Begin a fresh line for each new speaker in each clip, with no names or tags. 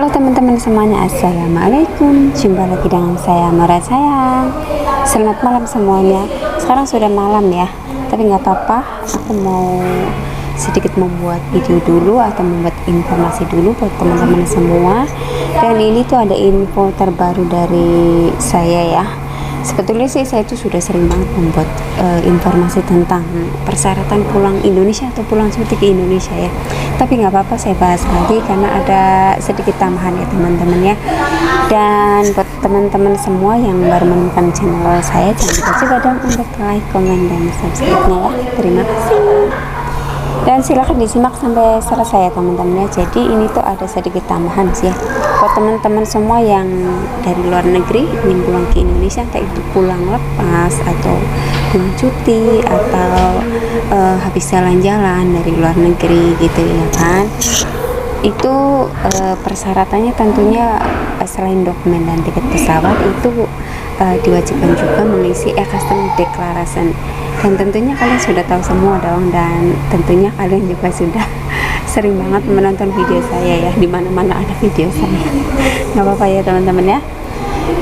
Halo teman-teman semuanya, assalamualaikum. Jumpa lagi dengan saya Mara sayang. Selamat malam semuanya. Sekarang sudah malam ya, tapi nggak apa-apa. Aku mau sedikit membuat video dulu atau membuat informasi dulu buat teman-teman semua. Dan ini tuh ada info terbaru dari saya ya. Sebetulnya sih saya itu sudah sering banget membuat informasi tentang persyaratan pulang Indonesia atau pulang cuti ke Indonesia ya. Tapi nggak apa-apa, saya bahas lagi karena ada sedikit tambahan ya teman-teman ya. Dan buat teman-teman semua yang baru menemukan channel saya, jangan lupa juga dong untuk like, komen, dan subscribe-nya ya. Terima kasih. Dan silahkan disimak sampai selesai ya teman-teman ya. Jadi ini tuh ada sedikit tambahan sih ya buat teman-teman semua yang dari luar negeri ingin pulang ke Indonesia, entah itu pulang lepas atau pulang cuti atau habis jalan-jalan dari luar negeri gitu ya kan. Itu persyaratannya tentunya selain dokumen dan tiket pesawat itu diwajibkan juga mengisi e-custom declaration. Dan tentunya kalian sudah tahu semua dong, dan tentunya kalian juga sudah sering banget menonton video saya ya, dimana-mana ada video saya. Nggak apa-apa ya teman-teman ya,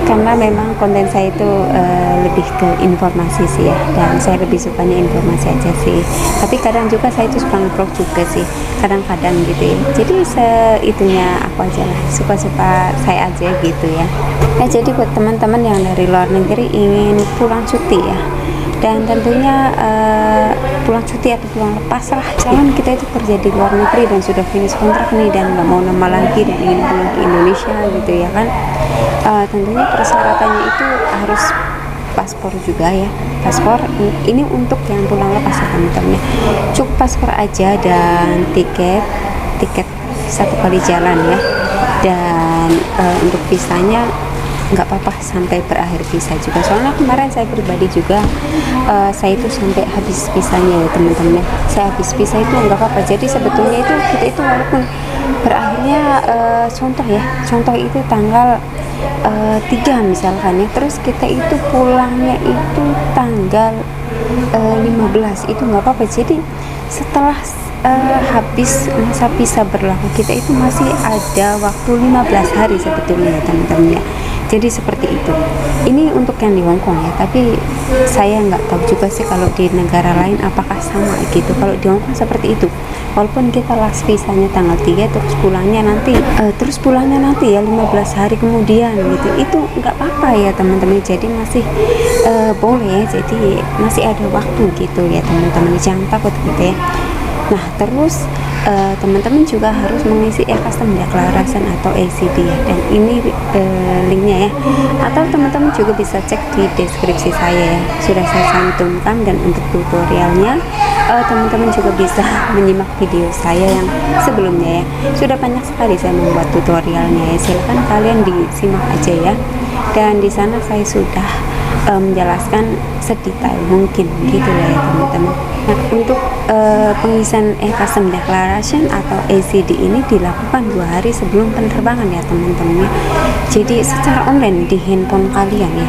karena memang konten saya itu lebih ke informasi sih ya, dan saya lebih sukanya informasi aja sih. Tapi kadang juga saya itu suka nge-vlog juga sih, kadang-kadang gitu ya. Jadi seitunya aku aja lah, suka-suka saya aja gitu ya. Nah jadi buat teman-teman yang dari luar negeri ingin pulang cuti ya, dan tentunya pulang cuti atau pulang lepas lah, jangan kita itu kerja di luar negeri dan sudah finish kontrak nih dan nggak mau nama lagi dan ingin pulang ke Indonesia gitu ya kan. Tentunya persyaratannya itu harus paspor juga ya. Paspor ini untuk yang pulang lepas ya teman-teman, cukup paspor aja dan tiket satu kali jalan ya. Dan untuk visanya nggak apa-apa sampai berakhir visa juga, soalnya kemarin saya pribadi juga saya itu sampai habis visanya ya teman-teman ya. Saya habis visa itu nggak apa-apa. Jadi sebetulnya itu kita itu walaupun berakhirnya contoh itu tanggal 3 misalkan ya, terus kita itu pulangnya itu tanggal 15, itu nggak apa-apa. Jadi setelah habis masa visa berlaku, kita itu masih ada waktu 15 hari sebetulnya ya teman-teman ya. Jadi seperti itu. Ini untuk yang di Hongkong ya, tapi saya nggak tahu juga sih kalau di negara lain apakah sama gitu. Kalau di Hongkong seperti itu, walaupun kita last visanya tanggal 3 terus pulangnya nanti ya 15 hari kemudian gitu, itu nggak apa-apa ya teman-teman. Jadi masih boleh ya, jadi masih ada waktu gitu ya teman-teman, jangan takut gitu ya. Nah terus teman-teman juga harus mengisi e-custom declaration atau ACD ya, dan ini linknya ya, atau teman-teman juga bisa cek di deskripsi saya ya, sudah saya cantumkan. Dan untuk tutorialnya teman-teman juga bisa menyimak video saya yang sebelumnya ya, sudah banyak sekali saya membuat tutorialnya ya, silahkan kalian disimak aja ya. Dan di sana saya sudah menjelaskan sedetail mungkin gitu ya teman-teman. Nah untuk pengisian e-custom declaration atau ACD ini dilakukan 2 hari sebelum penerbangan ya teman-teman ya. Jadi secara online di handphone kalian ya,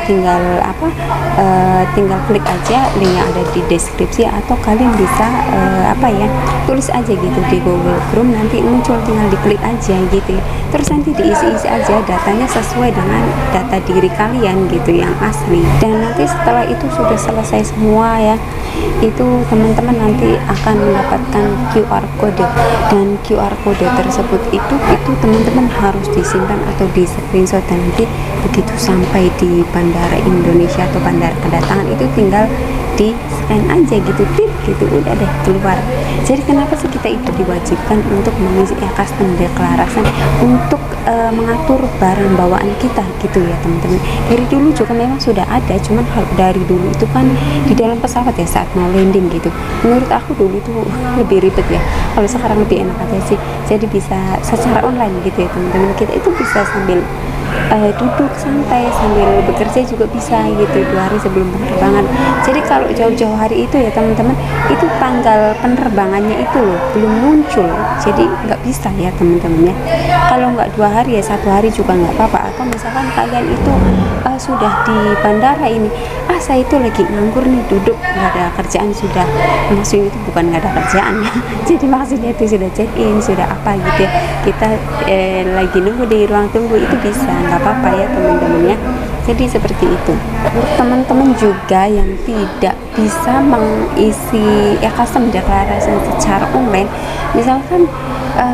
tinggal klik aja link yang ada di deskripsi, atau kalian bisa tulis aja gitu di Google Chrome, nanti muncul, tinggal diklik aja gitu ya. Terus nanti diisi-isi aja datanya sesuai dengan data diri kalian gitu yang asli. Dan nanti setelah itu sudah selesai semua ya, itu teman-teman nanti akan mendapatkan QR code, dan QR code tersebut itu teman-teman harus disimpan atau di screenshot, dan nanti begitu sampai di bandara Indonesia atau bandara kedatangan itu tinggal di scan aja gitu, tip gitu, udah deh keluar. Jadi kenapa sih kita itu diwajibkan untuk mengisi e-custom declaration untuk mengatur barang bawaan kita gitu ya teman-teman. Dari dulu juga memang sudah ada, cuman dari dulu itu kan di dalam pesawat ya saat mau landing gitu. Menurut aku dulu itu lebih ribet ya, kalau sekarang lebih enak aja sih. Jadi bisa secara online gitu ya teman-teman, kita itu bisa sambil duduk santai sambil bekerja juga bisa gitu 2 hari sebelum penerbangan. Jadi kalau jauh-jauh hari itu ya teman-teman, itu tanggal penerbangannya itu loh belum muncul, jadi nggak bisa ya teman-teman ya. Kalau nggak 2 hari ya 1 hari juga nggak apa-apa. Atau misalkan kalian itu sudah di bandara ini, saya itu lagi nganggur nih, duduk nggak ada kerjaan, sudah, maksudnya itu bukan nggak ada kerjaan ya jadi maksudnya itu sudah check in, sudah apa gitu ya, kita lagi nunggu di ruang tunggu, itu bisa, nggak apa-apa ya teman-teman ya. Jadi seperti itu. Untuk teman-teman juga yang tidak bisa mengisi custom deklarasi secara online, misalkan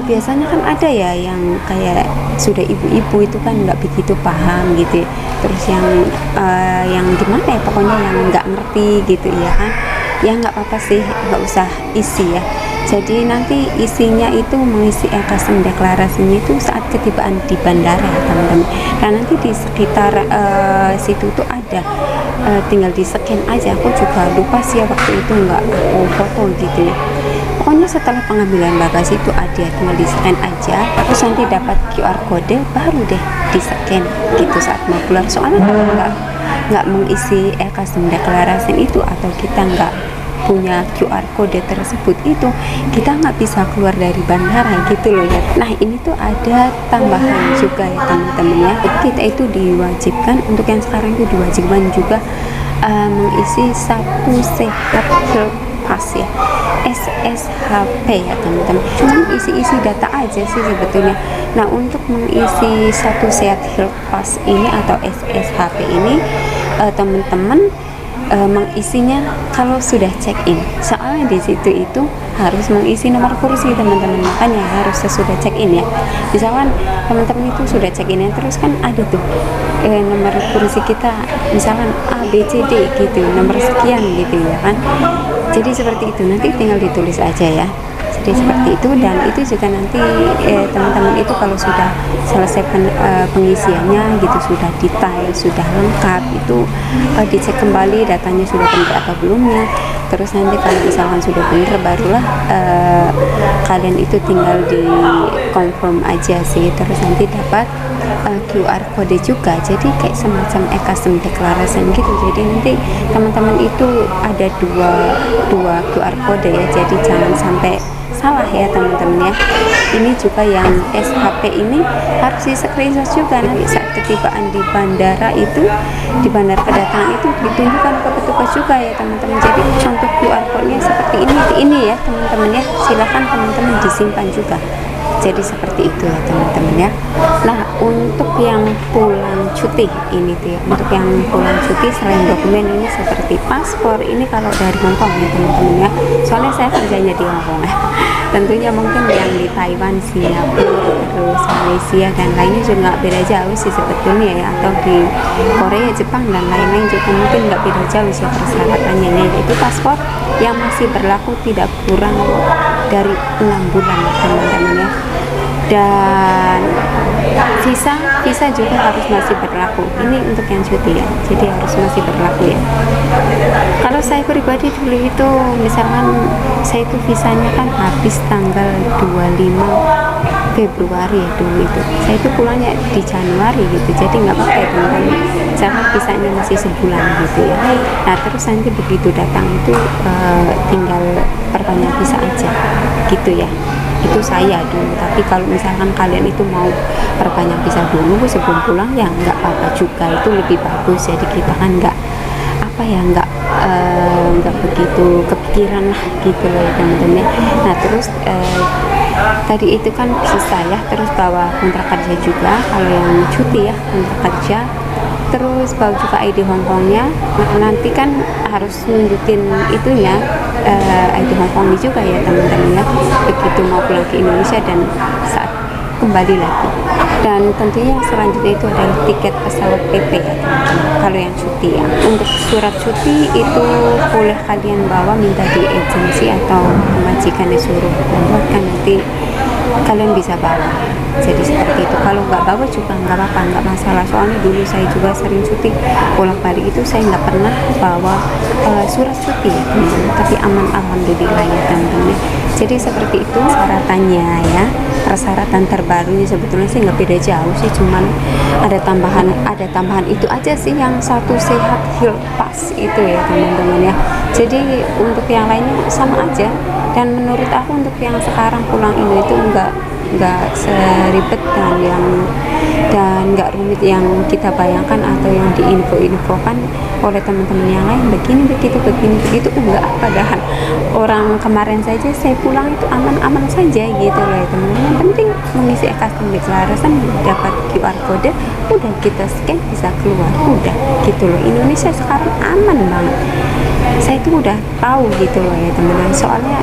biasanya kan ada ya yang kayak sudah ibu-ibu itu kan nggak begitu paham gitu ya. Terus yang gimana ya, pokoknya yang nggak ngerti gitu ya kan, ya nggak apa-apa sih, nggak usah isi ya. Jadi nanti isinya itu mengisi custom deklarasinya itu saat ketibaan di bandara ya teman-teman. Nah nanti di sekitar situ tuh ada, tinggal di scan aja. Aku juga lupa sih ya waktu itu, nggak aku foto gitu ya. Pokoknya setelah pengambilan bagasi itu ada, tinggal di scan aja, terus nanti dapat QR code, baru deh di scan gitu saat mau keluar. Soalnya kalau nggak mengisi custom deklarasi itu, atau kita nggak punya QR code tersebut, itu kita nggak bisa keluar dari bandara gitu loh ya. Nah ini tuh ada tambahan juga ya teman-teman ya, kita itu diwajibkan, untuk yang sekarang itu diwajibkan juga mengisi satu sehat health pass ya, SSHP ya teman-teman. Cuma isi-isi data aja sih sebetulnya. Nah untuk mengisi satu sehat health pass ini atau SSHP ini, teman-teman mengisinya kalau sudah check in. Soalnya di situ itu harus mengisi nomor kursi teman-teman, makanya harus sesudah check in ya. Misalkan teman-teman itu sudah check in ya, terus kan ada tuh nomor kursi kita, misalkan A B C D gitu, nomor sekian gitu ya kan. Jadi seperti itu, nanti tinggal ditulis aja ya. Jadi seperti itu. Dan itu juga nanti teman-teman itu kalau sudah selesai pengisiannya gitu, sudah detail, sudah lengkap, itu dicek kembali datanya sudah benar atau belumnya. Terus nanti kalau misalkan sudah benar, barulah kalian itu tinggal di confirm aja sih. Terus nanti dapat QR code juga, jadi kayak semacam custom declaration gitu. Jadi nanti teman-teman itu ada dua QR code ya, jadi jangan sampai salah ya teman-teman ya. Ini juga yang SHP ini harus di screenshot juga, nanti saat ketibaan di bandara itu, di bandara kedatangan itu ditunjukkan ke petugas juga ya teman-teman. Jadi untuk QR code-nya seperti ini ya teman-teman ya, silahkan teman-teman disimpan juga. Jadi seperti itu ya teman-teman ya. Nah untuk yang pulang cuti ini tuh ya, untuk yang pulang cuti selain dokumen ini seperti paspor, ini kalau dari Hongkong ya teman-teman ya, soalnya saya kerjanya di Hongkong ya. Tentunya mungkin yang di Taiwan, Singapura, terus Malaysia dan lainnya juga nggak beda jauh sih sebetulnya ya, atau di Korea, Jepang dan lain-lain juga mungkin nggak beda jauh sih persyaratannya, yaitu paspor yang masih berlaku tidak kurang dari 6 bulan teman-teman ya. Dan visa juga harus masih berlaku. Ini untuk yang cuti ya, jadi harus masih berlaku ya. Kalau saya pribadi dulu itu, misalkan saya itu visanya kan habis tanggal 25 Februari ya dulu itu, saya itu pulangnya di Januari gitu, jadi nggak apa-apa ya teman-teman, misalkan visanya masih sebulan gitu ya. Nah terus nanti begitu datang itu tinggal perpanjang visa aja gitu ya. Itu saya dulu. Tapi kalau misalkan kalian itu mau perpanjang visa dulu sebelum pulang ya nggak apa-apa juga, itu lebih bagus. Jadi kita kan nggak begitu kepikiran lah gitu loh ya teman-teman. Nah terus tadi itu kan visa ya, terus bawa kontrak kerja juga kalau yang cuti ya, kontrak kerja, terus bawa juga ID Hongkongnya. Nah nanti kan harus nunjukin itunya, ID Hongkongnya juga ya teman-teman ya, begitu mau pulang ke Indonesia dan saat kembali lagi. Dan tentunya yang selanjutnya itu adalah tiket pesawat PP ya teman-teman, kalau yang cuti ya. Untuk surat cuti itu boleh kalian bawa, minta di agensi atau majikan disuruh membuatkan, nanti kalian bisa bawa. Jadi seperti itu. Kalau nggak bawa juga nggak apa-apa, nggak masalah. Soalnya dulu saya juga sering cuti bolak-balik itu, saya nggak pernah bawa surat cuti ya teman-teman, tapi aman alhamdulillah ya teman-teman. Jadi seperti itu persyaratannya ya. Persyaratan terbarunya sebetulnya sih nggak beda jauh sih, cuman ada tambahan itu aja sih, yang satu sehat health pass itu ya teman-teman ya. Jadi untuk yang lainnya sama aja. Dan menurut aku untuk yang sekarang pulang Indo itu nggak seribet dan nggak rumit yang kita bayangkan atau yang diinfokan oleh teman-teman yang lain, begini begitu enggak. Padahal orang kemarin saja saya pulang itu aman-aman saja gitu loh ya teman-teman. Yang penting mengisi custom declaration, dapat QR code, udah kita scan bisa keluar, udah gitu loh. Indonesia sekarang aman banget, saya tuh udah tahu gitu loh ya teman-teman, soalnya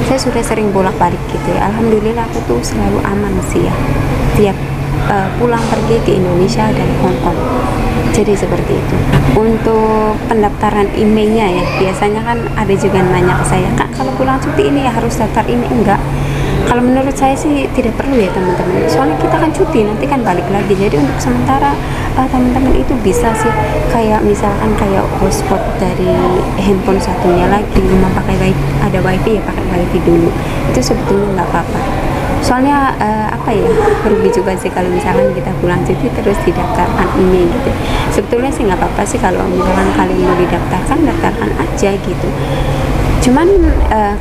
saya sudah sering bolak-balik gitu ya. Alhamdulillah aku tuh selalu aman sih ya tiap pulang pergi ke Indonesia dan Hong Kong. Jadi seperti itu. Untuk pendaftaran emailnya ya, biasanya kan ada juga nanya ke saya, Kak kalau pulang cuti ini ya harus daftar email? Enggak, kalau menurut saya sih tidak perlu ya teman-teman, soalnya kita kan cuti nanti kan balik lagi. Jadi untuk sementara teman-teman itu bisa sih kayak misalkan kayak hotspot dari handphone satunya lagi, mau pakai wifi, ada wifi ya pakai wifi dulu, itu sebetulnya nggak apa-apa. Soalnya apa ya, rugi juga sih kalau misalkan kita pulang cuti terus didaftarkan email gitu. Sebetulnya sih nggak apa-apa sih kalau misalkan kalian mau daftarkan aja gitu. Cuman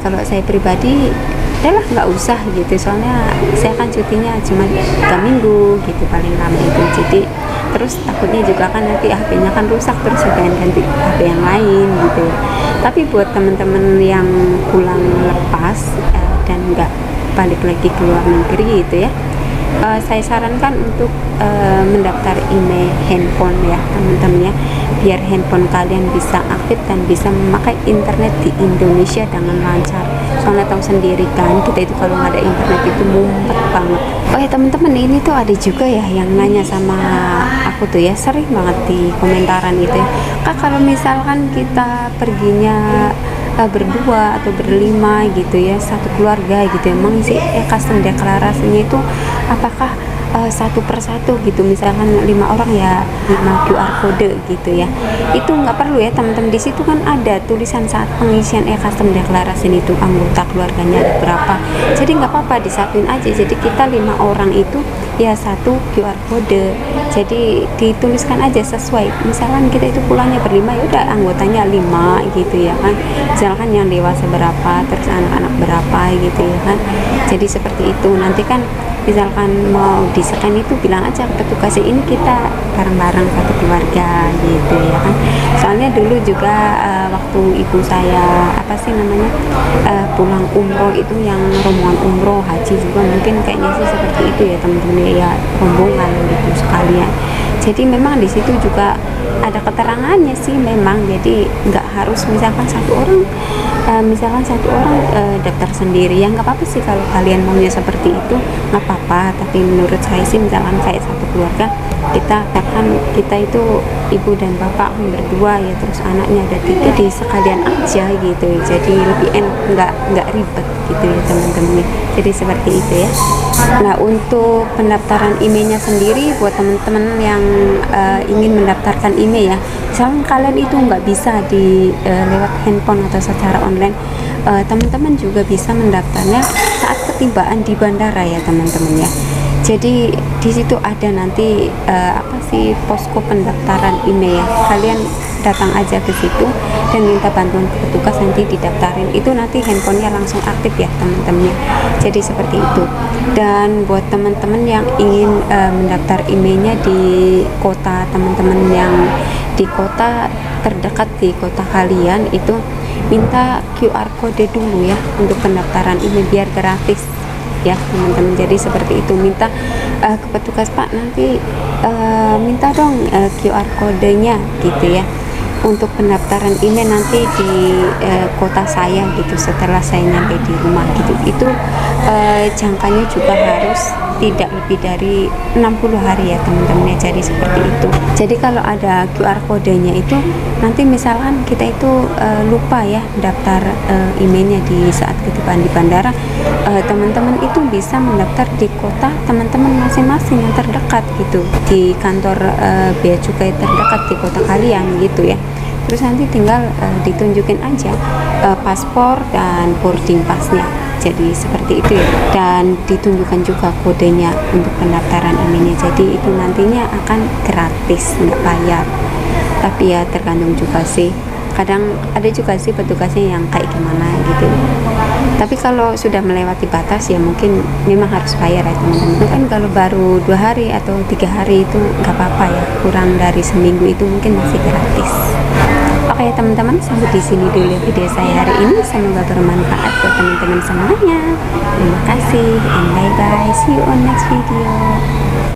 kalau saya pribadi udahlah nggak usah gitu, soalnya saya kan cutinya cuma 3 minggu gitu paling lama itu. Jadi terus takutnya juga kan nanti HP-nya kan rusak, terus saya pengen ganti HP yang lain gitu. Tapi buat teman-teman yang pulang lepas dan nggak balik lagi ke luar negeri gitu ya, saya sarankan untuk mendaftar email handphone ya teman-teman ya, biar handphone kalian bisa aktif dan bisa memakai internet di Indonesia dengan lancar. Soalnya tahu sendiri kan, kita itu kalau nggak ada internet itu mumpet banget. Oh ya teman-teman, ini tuh ada juga ya yang nanya sama aku tuh ya, sering banget di komentaran itu ya, Kak kalau misalkan kita perginya berdua atau berlima gitu ya, satu keluarga gitu, emang sih custom deklarasinya itu apakah satu persatu gitu, misalkan 5 orang ya 5 QR code gitu ya, itu nggak perlu ya teman-teman. Di situ kan ada tulisan saat pengisian custom deklarasi itu anggota keluarganya ada berapa, jadi nggak apa-apa disatuin aja. Jadi kita 5 orang itu ya satu QR code, jadi dituliskan aja sesuai, misalkan kita itu pulangnya berlima ya udah anggotanya 5 gitu ya kan, misalkan yang dewasa berapa terus anak-anak berapa gitu ya kan. Jadi seperti itu, nanti kan misalkan mau di-scan itu bilang aja ke petugasnya ini kita bareng-bareng satu keluarga gitu ya kan. Soalnya dulu juga waktu ibu saya apa sih namanya pulang umroh itu, yang rombongan umroh haji juga mungkin kayaknya sih seperti itu ya teman-teman ya, rombongan gitu sekalian. Jadi memang di situ juga ada keterangannya sih memang, jadi nggak harus misalkan satu orang daftar sendiri ya, nggak apa-apa sih kalau kalian maunya seperti itu, nggak apa-apa. Tapi menurut saya sih misalkan kayak satu keluarga kita itu ibu dan bapak berdua ya, terus anaknya ada 3, di sekalian aja gitu, jadi lebih enak, nggak ribet gitu ya teman-teman. Jadi seperti itu ya. Nah untuk pendaftaran emailnya sendiri, buat teman-teman yang ingin mendaftarkan email ya, misalkan kalian itu nggak bisa di lewat handphone atau secara online, teman-teman juga bisa mendaftarnya saat ketibaan di bandara ya teman-teman ya. Jadi di situ ada nanti posko pendaftaran email ya, kalian datang aja ke situ dan minta bantuan ke petugas, nanti didaftarin, itu nanti handphonenya langsung aktif ya teman-teman ya. Jadi seperti itu. Dan buat teman-teman yang ingin mendaftar emailnya di kota teman-teman, yang di kota terdekat di kota kalian itu, minta QR code dulu ya untuk pendaftaran email biar gratis ya teman-teman. Jadi seperti itu, minta ke petugas, Pak nanti minta dong QR kodenya gitu ya untuk pendaftaran email nanti di kota saya gitu, setelah saya nyampe di rumah gitu. Itu jangkanya juga harus tidak lebih dari 60 hari ya teman-teman ya. Jadi seperti itu. Jadi kalau ada QR kodenya itu, nanti misalkan kita itu lupa ya daftar emailnya di saat ketibaan di bandara, teman-teman itu bisa mendaftar di kota teman-teman masing-masing yang terdekat gitu, di kantor bea cukai terdekat di kota kalian gitu ya. Terus nanti tinggal ditunjukin aja paspor dan boarding passnya. Jadi seperti itu ya, dan ditunjukkan juga kodenya untuk pendaftaran emailnya. Jadi itu nantinya akan gratis, nggak bayar. Tapi ya tergantung juga sih, kadang ada juga sih petugasnya yang kayak gimana gitu. Tapi kalau sudah melewati batas ya mungkin memang harus bayar ya teman-teman. Kan kalau baru 2 hari atau 3 hari itu nggak apa-apa ya, kurang dari seminggu itu mungkin masih gratis. Oke teman-teman, sampai di sini dulu video saya hari ini. Semoga bermanfaat buat teman-teman semuanya. Terima kasih and bye bye. See you on next video.